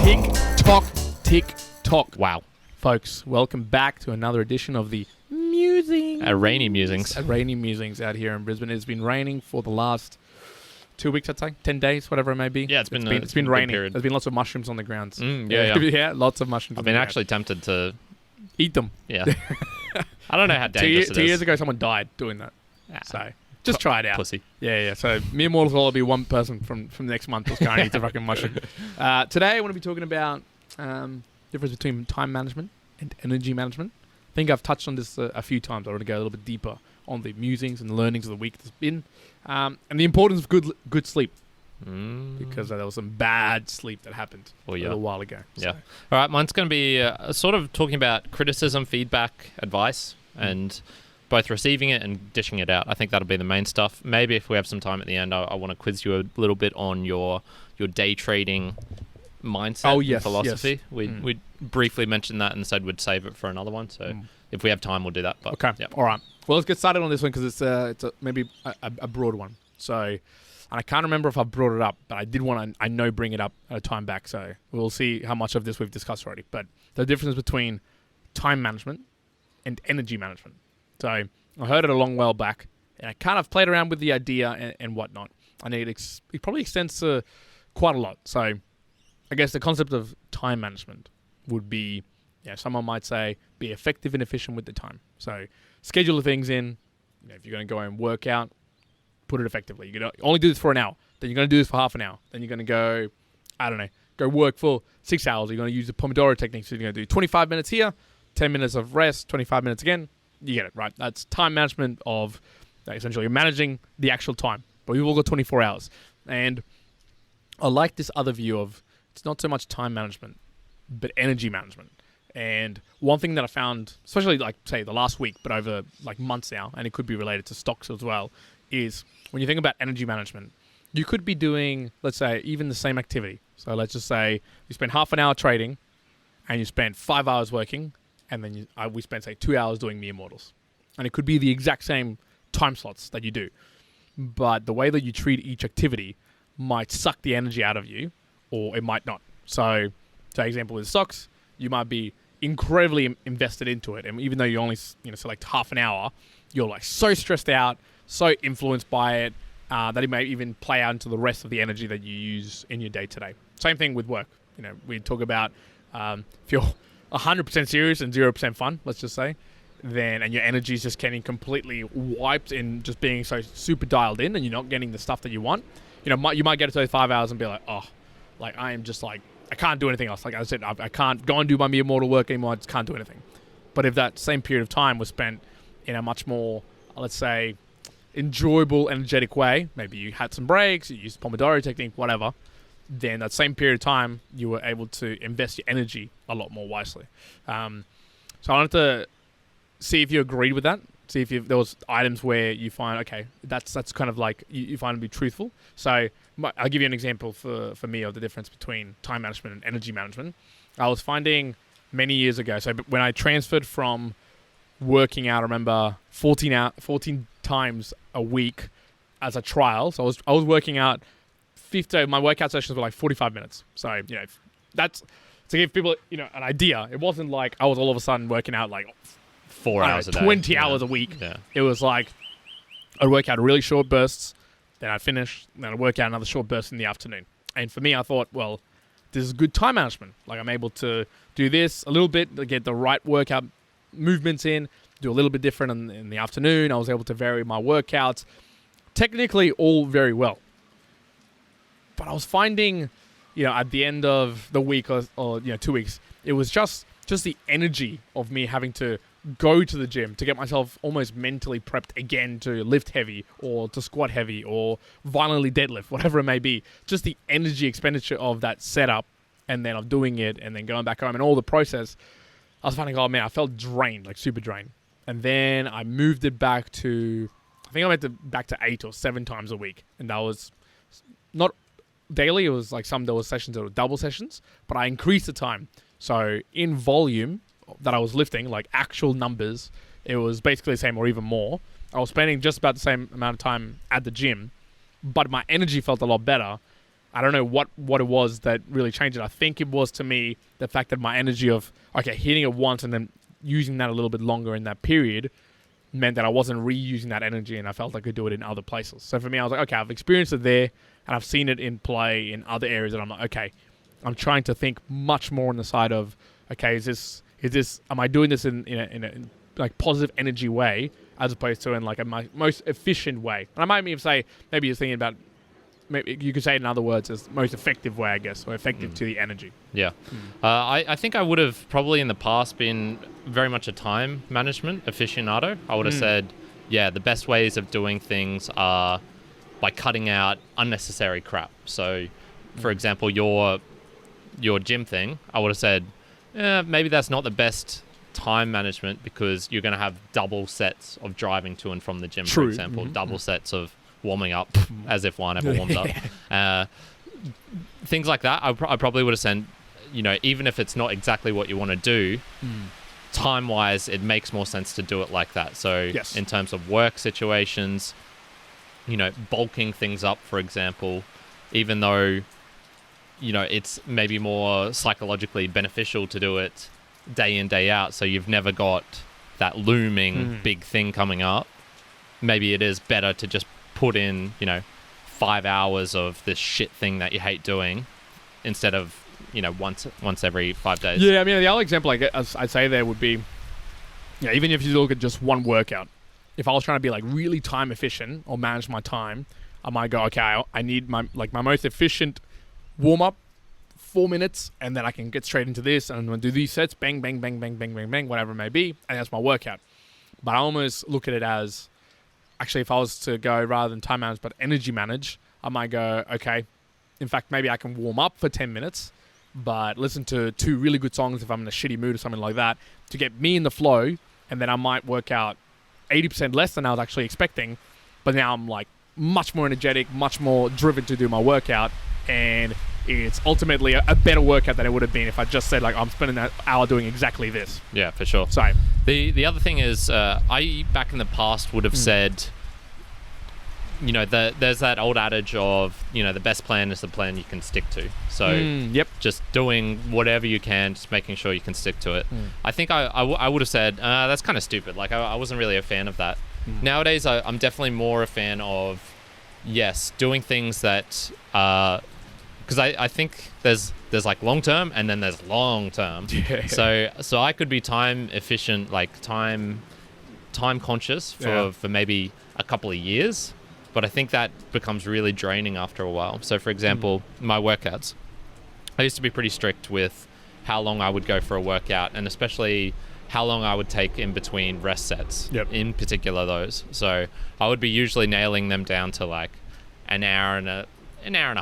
Tick tock. Wow. Folks, welcome back to another edition of the Musings. Rainy Musings. Rainy Musings out here in Brisbane. It's been raining for the last 2 weeks, I'd say. 10 days, whatever it may be. Yeah, it's been raining. Period. There's been lots of mushrooms on the grounds. Yeah, lots of mushrooms. I've been actually tempted to eat them. Yeah. I don't know how dangerous it is. 2 years ago, someone died doing that. So just try it out. Pussy. Yeah. So mere mortals will be one person from next month who's going to eat the fucking mushroom. Today, I want to be talking about difference between time management and energy management. I think I've touched on this a few times. I want to go a little bit deeper on the musings and the learnings of the week that's been, and the importance of good sleep. Because there was some bad sleep that happened a little while ago. Yeah. All right, mine's going to be sort of talking about criticism, feedback, advice, and both receiving it and dishing it out. I think that'll be the main stuff. Maybe if we have some time at the end, I want to quiz you a little bit on your day trading mindset and philosophy. Yes. We briefly mentioned that and said we'd save it for another one. So if we have time, we'll do that. But, okay. Yeah. All right. Well, let's get started on this one because it's maybe a broad one. So, and I can't remember if I brought it up, but I did want to, I know, bring it up at a time back. So we'll see how much of this we've discussed already. But the difference between time management and energy management. So I heard it a long while back, and I kind of played around with the idea and whatnot. And it probably extends to quite a lot. So I guess the concept of time management would be, someone might say, be effective and efficient with the time. So schedule the things in. If you're going to go and work out, put it effectively. You're going to only do this for an hour. Then you're going to do this for half an hour. Then you're going to go work for 6 hours. You're going to use the Pomodoro technique. So you're going to do 25 minutes here, 10 minutes of rest, 25 minutes again. You get it, right? That's time management of, essentially, you're managing the actual time. But we've all got 24 hours. And I like this other view of, it's not so much time management, but energy management. And one thing that I found, especially say the last week, but over months now, and it could be related to stocks as well, is when you think about energy management, you could be doing, let's say, even the same activity. So let's just say you spend half an hour trading and you spend 5 hours working, and then we spend, say, 2 hours doing mere mortals. And it could be the exact same time slots that you do. But the way that you treat each activity might suck the energy out of you, or it might not. So, for example, with stocks, you might be incredibly invested into it. And even though you only select half an hour, you're so stressed out, so influenced by it, that it may even play out into the rest of the energy that you use in your day-to-day. Same thing with work. We talk about if you're 100% serious and 0% fun, let's just say, and your energy is just getting completely wiped in just being so super dialed in and you're not getting the stuff that you want, you might get to those 5 hours and be like, I am just I can't do anything else. Like I said, I can't go and do my mere mortal work anymore. I just can't do anything. But if that same period of time was spent in a much more, let's say, enjoyable, energetic way, maybe you had some breaks, you used Pomodoro technique, whatever, then that same period of time, you were able to invest your energy a lot more wisely. So I wanted to see if you agreed with that. See if there was items where you find, okay, that's kind of you find to be truthful. So I'll give you an example for me of the difference between time management and energy management. I was finding many years ago, so when I transferred from working out, I remember 14 times a week as a trial. So I was working out 50, my workout sessions were 45 minutes. So, that's to give people, an idea. It wasn't like I was all of a sudden working out 4 hours a day. 20 hours a week. Yeah. It was I'd work out really short bursts, then I'd finish, then I'd work out another short burst in the afternoon. And for me, I thought, well, this is good time management. I'm able to do this a little bit to get the right workout movements in, do a little bit different in the afternoon. I was able to vary my workouts. Technically, all very well. But I was finding, at the end of the week or 2 weeks, it was just the energy of me having to go to the gym to get myself almost mentally prepped again to lift heavy or to squat heavy or violently deadlift, whatever it may be. Just the energy expenditure of that setup and then of doing it and then going back home and all the process. I was finding, I felt drained, super drained. And then I moved it back to, I think I went back to 8 or 7 times a week. And that was not daily. It was there were sessions that were double sessions, but I increased the time. So in volume that I was lifting, actual numbers, it was basically the same or even more. I was spending just about the same amount of time at the gym, but my energy felt a lot better I don't know what it was that really changed it. I think it was, to me, the fact that my energy of, okay, hitting it once and then using that a little bit longer in that period meant that I wasn't reusing that energy, and I felt I could do it in other places. So for me, I was like, okay, I've experienced it there, and I've seen it in play in other areas, and I'm like, okay, I'm trying to think much more on the side of, okay, am I doing this in a like positive energy way, as opposed to in like a most efficient way? And I might even say, maybe you're thinking about, maybe you could say it in other words as most effective way, I guess, or effective to the energy. Yeah. I think I would have probably in the past been very much a time management aficionado. I would have said, yeah, the best ways of doing things are by cutting out unnecessary crap. So, for example, your gym thing, I would have said, maybe that's not the best time management, because you're going to have double sets of driving to and from the gym, for example, double sets of warming up, as if one ever warms up. Things like that, I probably would have said, even if it's not exactly what you want to do, time-wise, it makes more sense to do it like that. So in terms of work situations, bulking things up, for example, even though, it's maybe more psychologically beneficial to do it day in, day out, so you've never got that looming big thing coming up, maybe it is better to just put in, 5 hours of this shit thing that you hate doing instead of, once every 5 days. Yeah, I mean, the other example I'd say there would be, even if you look at just one workout, if I was trying to be like really time efficient or manage my time, I might go, okay, I need my most efficient warm up, 4 minutes, and then I can get straight into this, and I'm going to do these sets, bang, bang, bang, bang, bang, bang, bang, whatever it may be, and that's my workout. But I almost look at it as, actually, if I was to go rather than time manage, but energy manage, I might go, okay, in fact, maybe I can warm up for 10 minutes, but listen to 2 really good songs if I'm in a shitty mood or something like that to get me in the flow, and then I might work out 80% less than I was actually expecting, but now I'm like much more energetic, much more driven to do my workout, and it's ultimately a better workout than it would have been if I just said, like, I'm spending that hour doing exactly this. Yeah, for sure. So the other thing is, I back in the past would have said, there's that old adage of, the best plan is the plan you can stick to. So just doing whatever you can, just making sure you can stick to it. I think I would have said, that's kind of stupid. Like, I wasn't really a fan of that. Nowadays, I'm definitely more a fan of, yes, doing things that, because I think there's like long term and then there's long term. So I could be time efficient, like time conscious for maybe a couple of years, but I think that becomes really draining after a while. So for example, my workouts, I used to be pretty strict with how long I would go for a workout, and especially how long I would take in between rest sets, in particular those. So I would be usually nailing them down to like an hour and a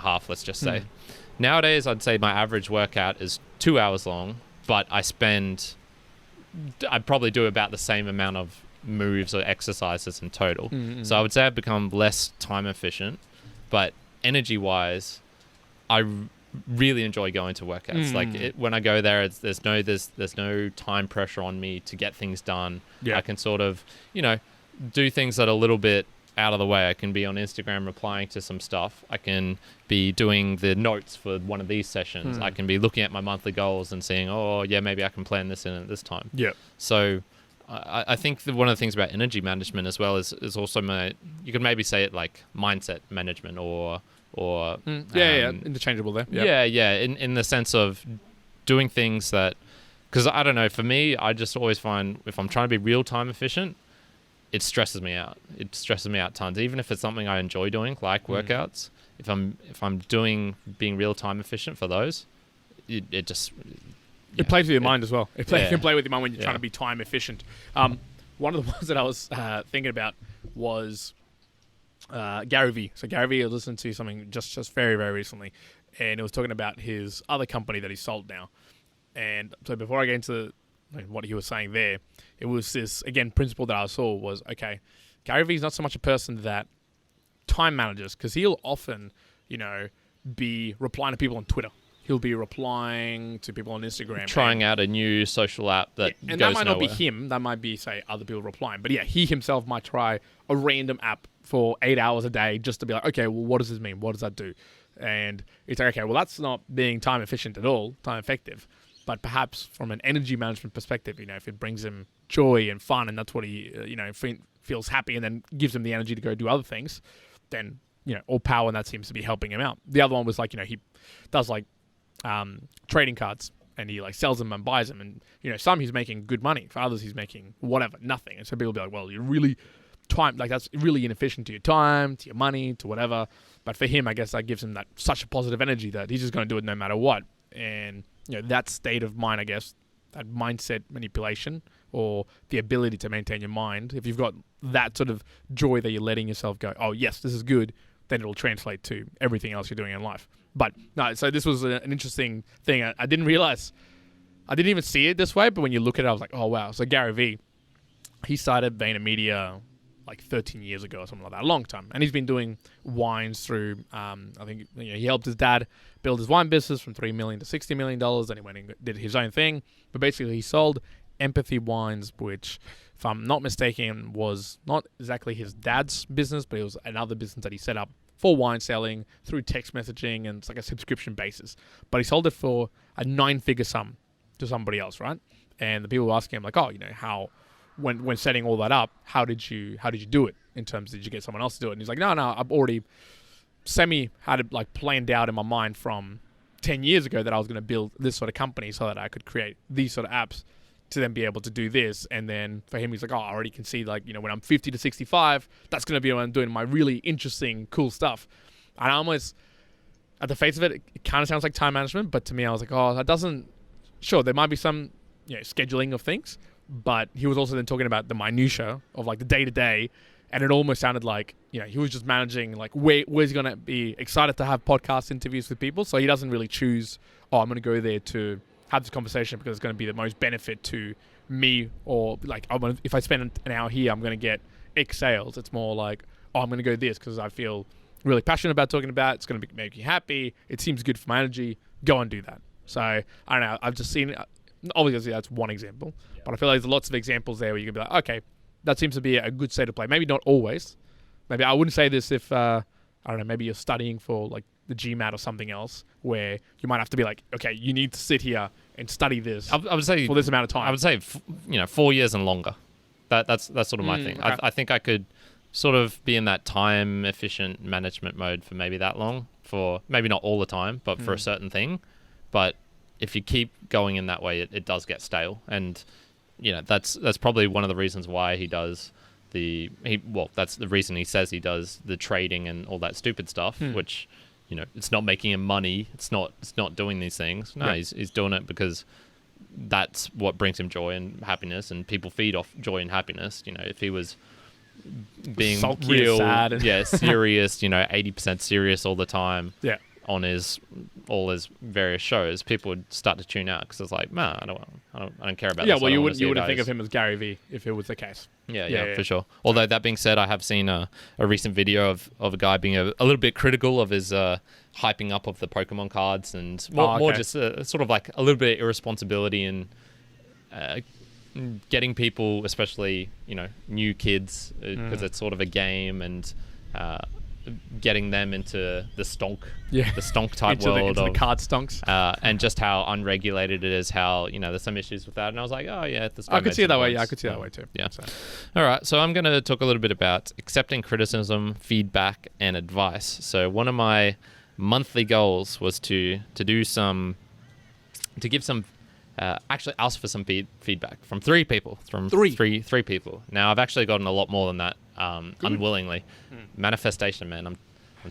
half, let's just say. Nowadays, I'd say my average workout is 2 hours long, but I'd probably do about the same amount of moves or exercises in total. So I would say I've become less time efficient, but energy-wise, I really enjoy going to workouts. Like when I go there, there's no time pressure on me to get things done. I can sort of, do things that are a little bit out of the way. I can be on Instagram replying to some stuff. I can be doing the notes for one of these sessions. I can be looking at my monthly goals and seeing, maybe I can plan this in at this time. So I think that one of the things about energy management as well is also you could maybe say it like mindset management or interchangeable there. In the sense of doing things that, because I don't know, for me, I just always find if I'm trying to be real time efficient, it stresses me out. It stresses me out tons. Even if it's something I enjoy doing, like workouts, if I'm being real time efficient for those, it just plays with your mind as well. It can play with your mind when you're trying to be time efficient. One of the ones that I was thinking about was Gary Vee. So Gary Vee, I listened to something just very, very recently, and it was talking about his other company that he sold now. And so before I get into what he was saying there, it was this, again, principle that I saw was, okay, Gary Vee's not so much a person that time manages, because he'll often, be replying to people on Twitter. he'll be replying to people on Instagram. Trying out a new social app that and goes that might not be nowhere. him. That might be, say, other people replying. But yeah, he himself might try a random app for 8 hours a day just to be like, okay, well, what does this mean? What does that do? And it's like, okay, well, that's not being time efficient at all, time effective. But perhaps from an energy management perspective, if it brings him joy and fun, and that's what he, feels happy, and then gives him the energy to go do other things, then, all power, and that seems to be helping him out. The other one was like, he does like trading cards, and he like sells them and buys them, and some he's making good money, for others he's making whatever, nothing. And so people will be like, well, you're really that's really inefficient to your time, to your money, to whatever. But for him, I guess that gives him that such a positive energy that he's just going to do it no matter what. And that state of mind, I guess, that mindset manipulation, or the ability to maintain your mind, if you've got that sort of joy that you're letting yourself go, oh yes, this is good, then it'll translate to everything else you're doing in life. But no, so this was an interesting thing. I didn't realize, I didn't even see it this way, but when you look at it, I was like, oh wow. So Gary Vee, he started VaynerMedia like 13 years ago or something like that, a long time. And he's been doing wines through, I think he helped his dad build his wine business from $3 million to $60 million. Then he went and did his own thing. But basically he sold Empathy Wines, which, if I'm not mistaken, was not exactly his dad's business, but it was another business that he set up for wine selling through text messaging, and it's like a subscription basis. But he sold it for a 9-figure sum to somebody else, right? And the people were asking him like, oh, how, when setting all that up, how did you do it in terms of, did you get someone else to do it? And he's like, no, I've already had it like planned out in my mind from 10 years ago that I was going to build this sort of company so that I could create these sort of apps to then be able to do this. And then for him, he's like, oh, I already can see like, when I'm 50 to 65, that's going to be when I'm doing my really interesting, cool stuff. And I almost, at the face of it, it kind of sounds like time management, but to me, I was like, oh, that doesn't, sure, there might be some, scheduling of things, but he was also then talking about the minutia of like the day to day. And it almost sounded like, he was just managing like where's he going to be excited to have podcast interviews with people. So he doesn't really choose, oh, I'm going to go there to have this conversation because it's going to be the most benefit to me, or like, if I spend an hour here, I'm going to get X sales. It's more like, oh, I'm going to go this because I feel really passionate about talking about it. It's going to make you happy. It seems good for my energy. Go and do that. So I don't know. I've just seen, obviously that's one example, but I feel like there's lots of examples there where you can be like, okay, that seems to be a good state of play. Maybe not always. Maybe I wouldn't say this if, I don't know, maybe you're studying for like the GMAT or something else, where you might have to be like, okay, you need to sit here and study this. I would say for this amount of time. I would say 4 years and longer. That's sort of my thing. Okay. I think I could sort of be in that time efficient management mode for maybe that long, for maybe not all the time, but for a certain thing. But if you keep going in that way, it does get stale. And that's probably one of the reasons why he does that's the reason he says he does the trading and all that stupid stuff, which, it's not making him money. It's not doing these things. No, he's doing it because that's what brings him joy and happiness, and people feed off joy and happiness. If he was being sulky, real, sad, and serious, 80% serious all the time, yeah, on all his various shows, people would start to tune out because it's like, man, I don't care about this. Yeah, well, you wouldn't think of him as Gary Vee if it was the case. Yeah, for sure. Although that being said, I have seen a recent video of a guy being a little bit critical of his hyping up of the Pokemon cards, and more just sort of like a little bit of irresponsibility and getting people, especially new kids, because it's sort of a game, and getting them into the stonk type world into the card stonks, and just how unregulated it is, how there's some issues with that. And I was like, oh yeah, I could see it that way. Yeah, I could see that way too. Yeah. So. All right, so I'm going to talk a little bit about accepting criticism, feedback, and advice. So one of my monthly goals was to give some actually ask for some feedback from three people. Three people. Now I've actually gotten a lot more than that, unwillingly. Manifestation, man. I'm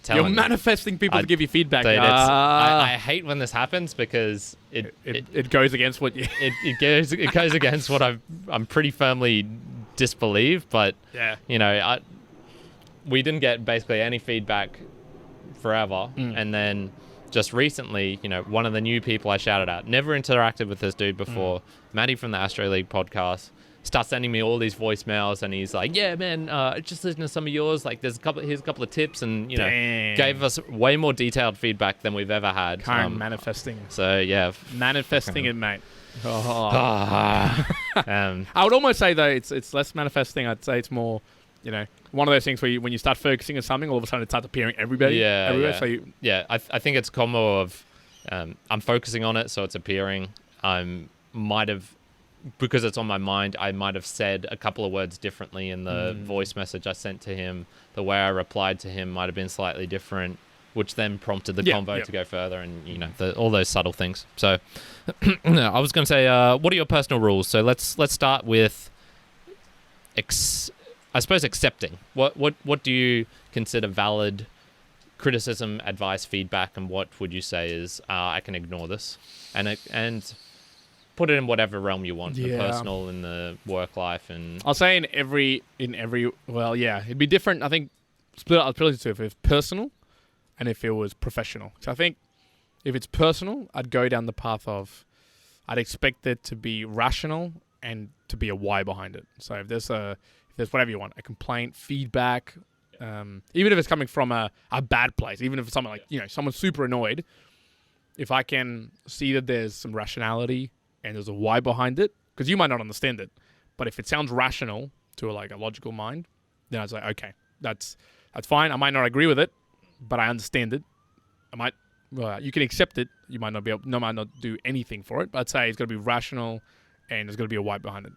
telling you. You're manifesting people to give you feedback. Dude, I hate when this happens because it goes against what you it goes against what I'm pretty firmly disbelieve. But we didn't get basically any feedback forever, and then just recently, one of the new people I shouted out, never interacted with this dude before, Maddie from the Astro League podcast, starts sending me all these voicemails, and he's like, "Yeah, man, just listen to some of yours. Like, here's a couple of tips," and Damn. gave us way more detailed feedback than we've ever had. Manifesting. So yeah, Manifesting it, mate. Oh. I I would almost say though it's less manifesting. I'd say it's more, one of those things where when you start focusing on something, all of a sudden it starts appearing everywhere. So I think it's a combo of I'm focusing on it, so it's appearing. Because it's on my mind, I might have said a couple of words differently in the voice message I sent to him. The way I replied to him might have been slightly different, which then prompted the convo to go further, and all those subtle things. So I was going to say, what are your personal rules? So let's start with, I suppose, accepting. What do you consider valid criticism, advice, feedback, and what would you say is I can ignore this, and put it in whatever realm you want, the personal, in the work life, and I'll say in every it'd be different. I think I'll split it to if it's personal and if it was professional. So I think if it's personal, I'd go down the path of I'd expect it to be rational and to be a why behind it. So if there's whatever you want, a complaint, feedback, even if it's coming from a bad place, even if it's something like someone's super annoyed, if I can see that there's some rationality and there's a why behind it, because you might not understand it, but if it sounds rational to a logical mind, then I was like, okay, that's fine. I might not agree with it, but I understand it. You can accept it. You might not do anything for it, but I'd say it's got to be rational and there's got to be a why behind it.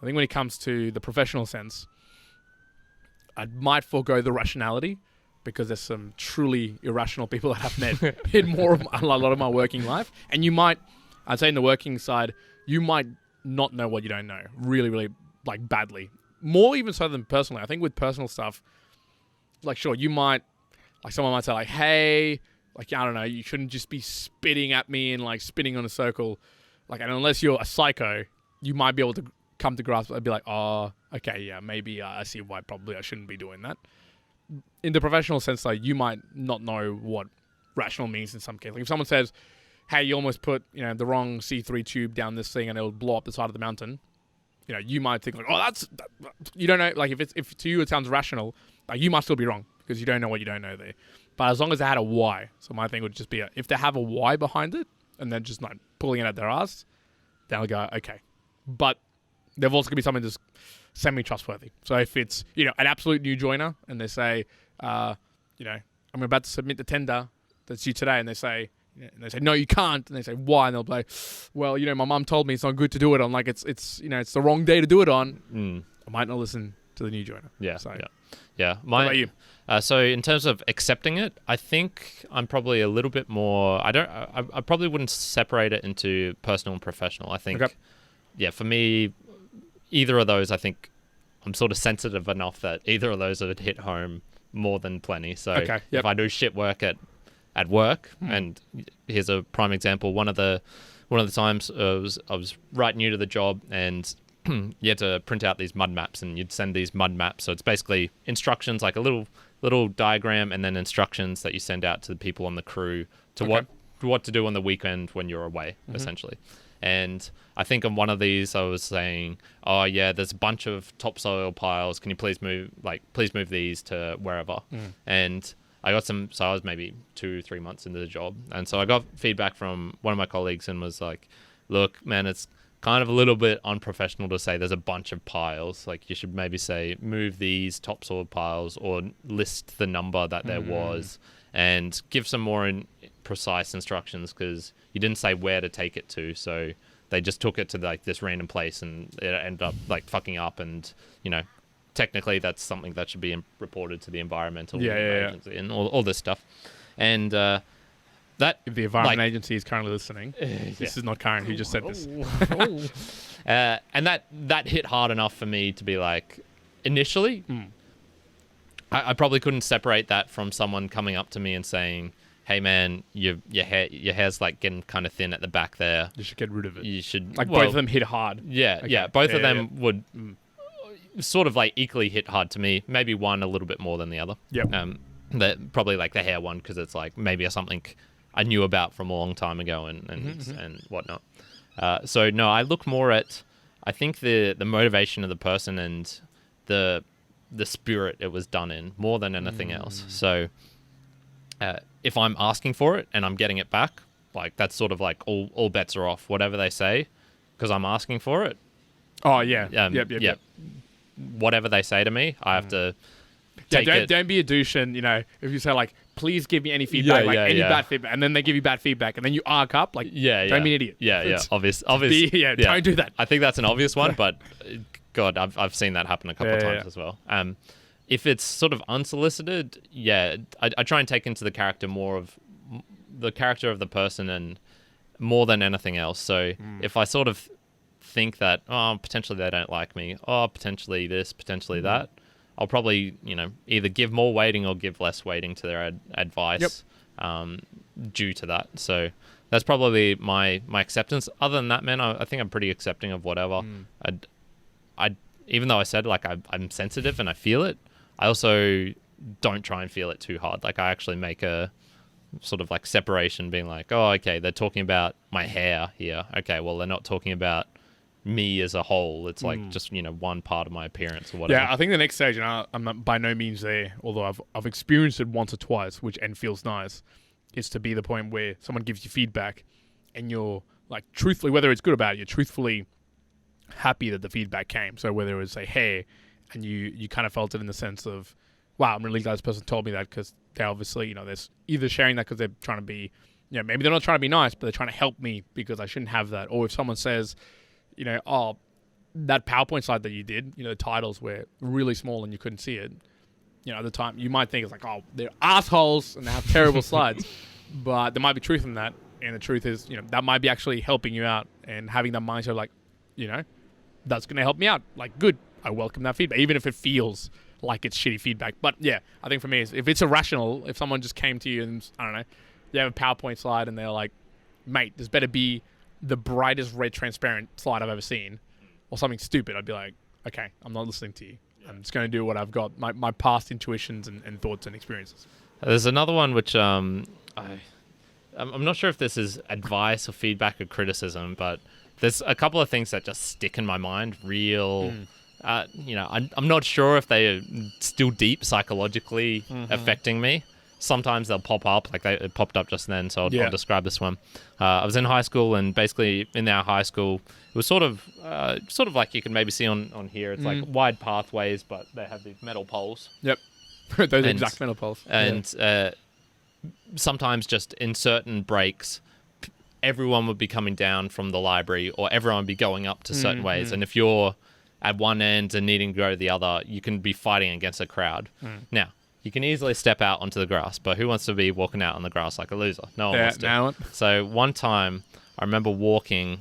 I think when it comes to the professional sense, I might forego the rationality because there's some truly irrational people that I've met in a lot of my working life, and I'd say in the working side, you might not know what you don't know, really, really, badly. More even so than personally. I think with personal stuff, sure, you might, someone might say, hey, I don't know, you shouldn't just be spitting at me and, spinning on a circle. And unless you're a psycho, you might be able to come to grasp and be like, oh, okay, yeah, maybe I see why probably I shouldn't be doing that. In the professional sense, you might not know what rational means in some cases. If someone says, hey, you almost put, the wrong C3 tube down this thing and it'll blow up the side of the mountain. You might think you don't know. If to you it sounds rational, you might still be wrong because you don't know what you don't know there. But as long as they had a why, so my thing would just be if they have a why behind it and then just pulling it out their ass, then I'll go, okay. But they've also got to be something that's semi-trustworthy. So if it's, an absolute new joiner and they say, I'm about to submit the tender that's due today, and they say, no, you can't. And they say, why? And they'll be like, well, my mum told me it's not good to do it on. It's it's the wrong day to do it on. I might not listen to the new joiner. Yeah. So, yeah. What about you? So in terms of accepting it, I think I'm probably a little bit more. I probably wouldn't separate it into personal and professional. I think, for me, either of those, I think I'm sort of sensitive enough that either of those would hit home more than plenty. So if I do shit work at work, and here's a prime example. One of the times I was right new to the job, and you had to print out these mud maps, and you'd send these mud maps. So it's basically instructions, like a little diagram, and then instructions that you send out to the people on the crew to what to do on the weekend when you're away, essentially. And I think on one of these, I was saying, oh yeah, there's a bunch of topsoil piles. Can you please move these to wherever? And I got so I was maybe 2-3 months into the job. And so I got feedback from one of my colleagues and was like, look, man, it's kind of a little bit unprofessional to say there's a bunch of piles. You should maybe say, move these topsoil piles, or list the number that there was, and give some more precise instructions, because you didn't say where to take it to. So they just took it to this random place, and it ended up fucking up. And, technically that's something that should be reported to the environmental agency and all this stuff. And that, if the environment agency is currently listening, this is not Karen who just said this. And that hit hard enough for me to be initially, I probably couldn't separate that from someone coming up to me and saying, hey man, your hair's getting kind of thin at the back there. You should get rid of it. You should. Both of them hit hard. Yeah. Both of them would sort of equally hit hard to me. Maybe one a little bit more than the other. Probably the hair one, because it's maybe something I knew about from a long time ago and whatnot. So no, I look more at I think the motivation of the person and the spirit it was done in more than anything else. So if I'm asking for it and I'm getting it back, like that's sort of like all bets are off. Whatever they say, because I'm asking for it. Oh yeah. Yep. Whatever they say to me, I have to take it. Don't be a douche, and if you say like, please give me any feedback, bad feedback, and then they give you bad feedback, and then you arc up, like, don't be an idiot. Obvious. Don't do that. I think that's an obvious one, but God, I've seen that happen a couple of times as well. If it's sort of unsolicited, I try and take into the character more of the character of the person and more than anything else. So if I sort of think that, potentially they don't like me, potentially this, potentially that, I'll probably, either give more weighting or give less weighting to their advice due to that. So that's probably my acceptance. Other than that, man, I think I'm pretty accepting of whatever. I even though I said like I'm sensitive and I feel it, I also don't try and feel it too hard. Like I actually make a sort of like separation, being like, oh, okay, they're talking about my hair here. Okay, well, they're not talking about me as a whole. It's like just one part of my appearance or whatever. Yeah, I think the next stage, and I'm not by no means there, although I've experienced it once or twice, which feels nice, is to be the point where someone gives you feedback and you're like truthfully, whether it's good or bad, you're truthfully happy that the feedback came. So whether it was say hair, and you kind of felt it in the sense of, wow, I'm really glad this person told me that, because they obviously they're either sharing that because they're trying to be, maybe they're not trying to be nice, but they're trying to help me because I shouldn't have that. Or if someone says, oh, that PowerPoint slide that you did, the titles were really small and you couldn't see it. At the time, you might think it's like, oh, they're assholes and they have terrible slides. But there might be truth in that. And the truth is, that might be actually helping you out, and having that mindset of like, that's going to help me out. Like, good. I welcome that feedback, even if it feels like it's shitty feedback. But yeah, I think for me, if it's irrational, if someone just came to you and, I don't know, you have a PowerPoint slide and they're like, mate, this better be the brightest red transparent slide I've ever seen, or something stupid, I'd be like, okay, I'm not listening to you. I'm just going to do what I've got, my past intuitions and thoughts and experiences. There's another one which I'm not sure if this is advice or feedback or criticism, but there's a couple of things that just stick in my mind I'm not sure if they are still deep psychologically affecting me. Sometimes they'll pop up, like it popped up just then, so I'll describe this one. I was in high school, and basically in our high school, it was sort of like you can maybe see on here. It's like wide pathways, but they have these metal poles. Yep, those exact metal poles. And sometimes just in certain breaks, everyone would be coming down from the library, or everyone would be going up to certain ways. And if you're at one end and needing to go to the other, you can be fighting against a crowd. Now, you can easily step out onto the grass, but who wants to be walking out on the grass like a loser? No one wants to. No one. So one time, I remember walking,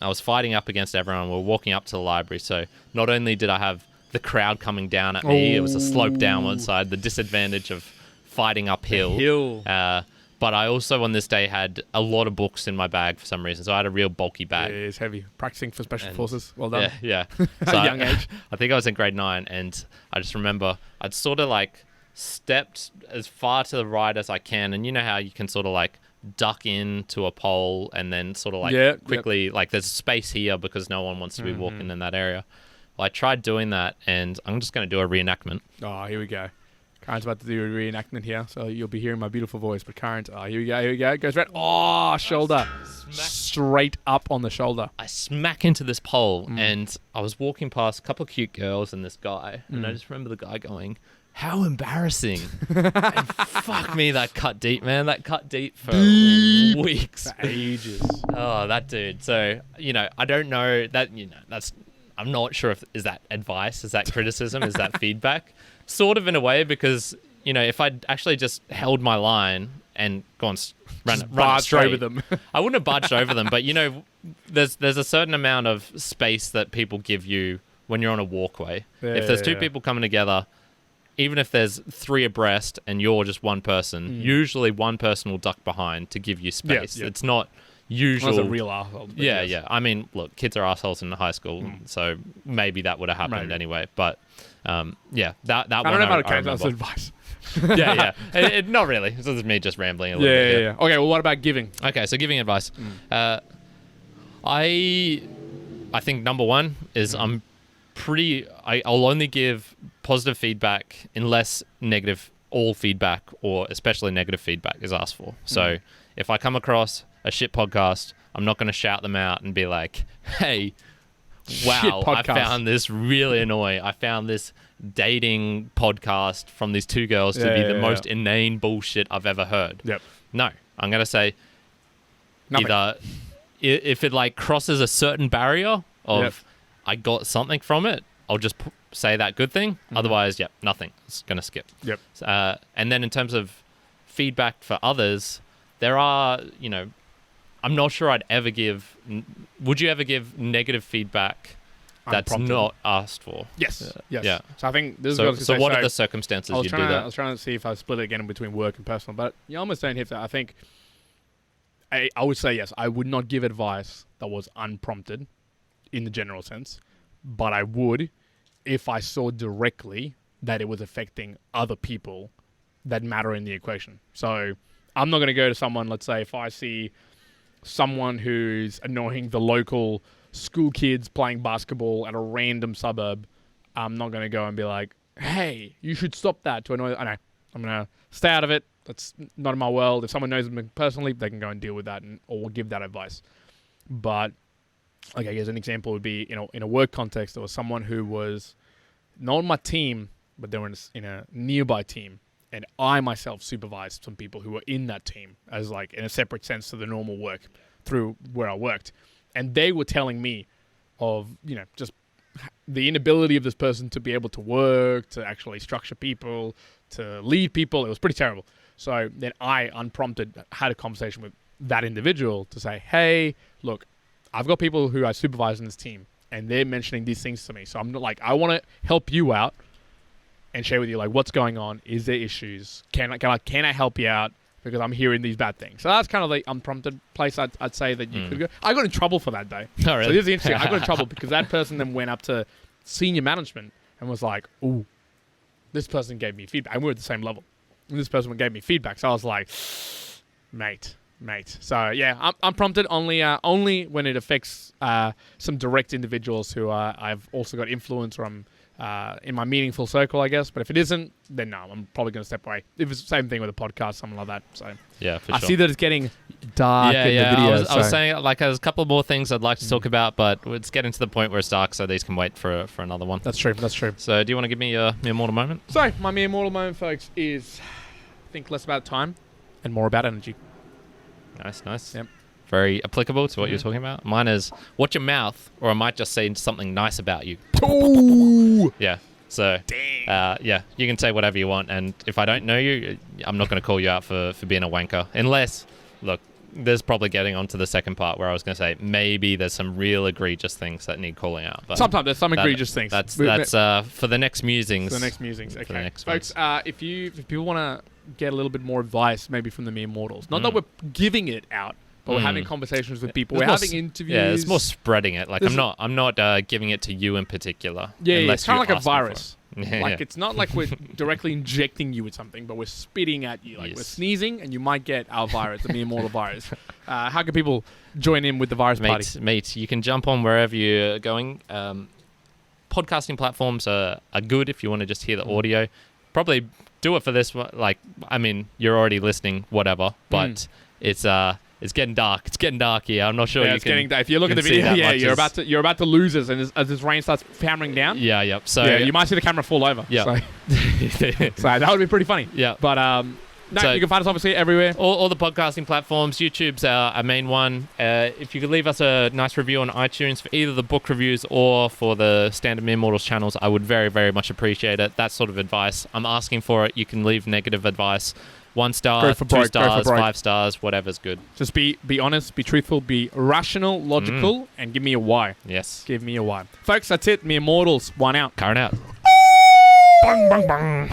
I was fighting up against everyone. We were walking up to the library. So not only did I have the crowd coming down at me, it was a slope downward, so I had the disadvantage of fighting uphill. But I also on this day had a lot of books in my bag for some reason. So I had a real bulky bag. Yeah, it's heavy. Practicing for special forces. Well done. Yeah. So young age. I think I was in grade 9, and I just remember I'd sort of like stepped as far to the right as I can. And you know how you can sort of like duck into a pole and then sort of like quickly, like there's space here because no one wants to be walking in that area. Well, I tried doing that, and I'm just going to do a reenactment. Oh, here we go. Karen's about to do a reenactment here, so you'll be hearing my beautiful voice. But Karen's, here we go. Goes right. Oh, shoulder. Straight up on the shoulder. I smack into this pole, and I was walking past a couple of cute girls and this guy, and I just remember the guy going, how embarrassing. And fuck me, that cut deep, man. That cut deep for weeks. For ages. Oh, that dude. So, I don't know that, that's, I'm not sure is that advice, is that criticism, is that feedback? Sort of in a way, because, if I'd actually just held my line and gone run straight over them. I wouldn't have barged over them, but, there's a certain amount of space that people give you when you're on a walkway. If there's two people coming together, even if there's 3 abreast and you're just one person, usually one person will duck behind to give you space. Yeah. It's not usual. That's a real asshole. Yeah. I mean, look, kids are assholes in high school, so maybe that would have happened anyway. But that I one don't know about that's advice. yeah. Not really. This is me just rambling a little bit. Yeah. Okay, well, what about giving? Okay, so giving advice. I I think number one is I'll only give positive feedback unless all feedback or especially negative feedback is asked for. So if I come across a shit podcast, I'm not going to shout them out and be like, hey, wow, I found this really annoying. I found this dating podcast from these two girls to be the most inane bullshit I've ever heard. Yep. No, I'm going to say Nothing. either if it like crosses a certain barrier of I got something from it, I'll just say that good thing. Otherwise, nothing. It's going to skip. Yep. And then in terms of feedback for others, there are, I'm not sure I'd ever give... Would you ever give negative feedback that's Unprompted. not asked for? Yes. Yes. Yeah. So I think this is what I was So gonna say. what are the circumstances I you'd do that? I was trying to see if I split it again between work and personal, but you almost don't hit that. I think I would say yes. I would not give advice that was unprompted in the general sense, but I would if I saw directly that it was affecting other people that matter in the equation. So I'm not going to go to someone, let's say, if I see someone who's annoying the local school kids playing basketball at a random suburb, I'm not going to go and be like, hey, you should stop that to annoy... I know. I'm going to stay out of it. That's not in my world. If someone knows me personally, they can go and deal with that or give that advice. But, like, I guess an example would be, in a work context, there was someone who was not on my team, but they were in a nearby team. And I myself supervised some people who were in that team as like in a separate sense to the normal work through where I worked. And they were telling me of, just the inability of this person to be able to work, to actually structure people, to lead people. It was pretty terrible. So then I, unprompted, had a conversation with that individual to say, hey, look, I've got people who I supervise in this team and they're mentioning these things to me. So I'm not like, I want to help you out and share with you, like, what's going on? Is there issues? Can I help you out? Because I'm hearing these bad things. So that's kind of the unprompted place I'd say that you could go. I got in trouble for that day. Oh, really? So this is interesting. I got in trouble because that person then went up to senior management and was like, ooh, this person gave me feedback. And we were at the same level. And this person gave me feedback. So I was like, mate. So yeah, unprompted only when it affects some direct individuals who I've also got influence or I'm in my meaningful circle, I guess. But if it isn't, then no, I'm probably going to step away. If it's the same thing with a podcast, something like that. So yeah, for I sure. see that it's getting dark in the video. I was saying, like, there's a couple more things I'd like to talk about, but it's getting to the point where it's dark, so these can wait for another one. That's true. So do you want to give me your mere mortal moment? So my mere mortal moment, folks, is think less about time and more about energy. Nice. Yep. Very applicable to what you're talking about. Mine is, watch your mouth, or I might just say something nice about you. Ooh. Yeah. So, you can say whatever you want, and if I don't know you, I'm not going to call you out for being a wanker. Unless, look, there's probably getting onto the second part where I was going to say maybe there's some real egregious things that need calling out. But sometimes there's some egregious things. That's for the next musings. Okay. For the next Folks, ones. if people want to get a little bit more advice, maybe from the mere mortals, not that we're giving it out, but we're having conversations with people. We're having interviews. Yeah, it's more spreading it. Like I'm not giving it to you in particular. Yeah, unless it's kind of you like a ask me for it. virus. Like it's not like we're directly injecting you with something, but we're spitting at you. Like Yes. we're sneezing, and you might get our virus, the mere mortal virus. How can people join in with the virus party? Mate, you can jump on wherever you're going. Podcasting platforms are good if you want to just hear the audio. Probably do it for this one. Like, I mean, you're already listening, whatever. But it's getting dark. It's getting dark here. I'm not sure. Yeah, it's getting dark. If you look at the video, you're about to lose us, and as this rain starts hammering down. Yeah, yep. So you might see the camera fall over. Yeah. So, so that would be pretty funny. Yeah. But you can find us obviously everywhere. All the podcasting platforms. YouTube's our main one. If you could leave us a nice review on iTunes for either the book reviews or for the Standard Mere Mortals channels, I would very, very much appreciate it. That sort of advice. I'm asking for it. You can leave negative advice. 1 star, 2 stars, 5 stars, whatever's good. Just be honest, be truthful, be rational, logical, and give me a why. Yes. Give me a why. Folks, that's it. Mere Mortals, one out. Current out. Bang, bang, bang.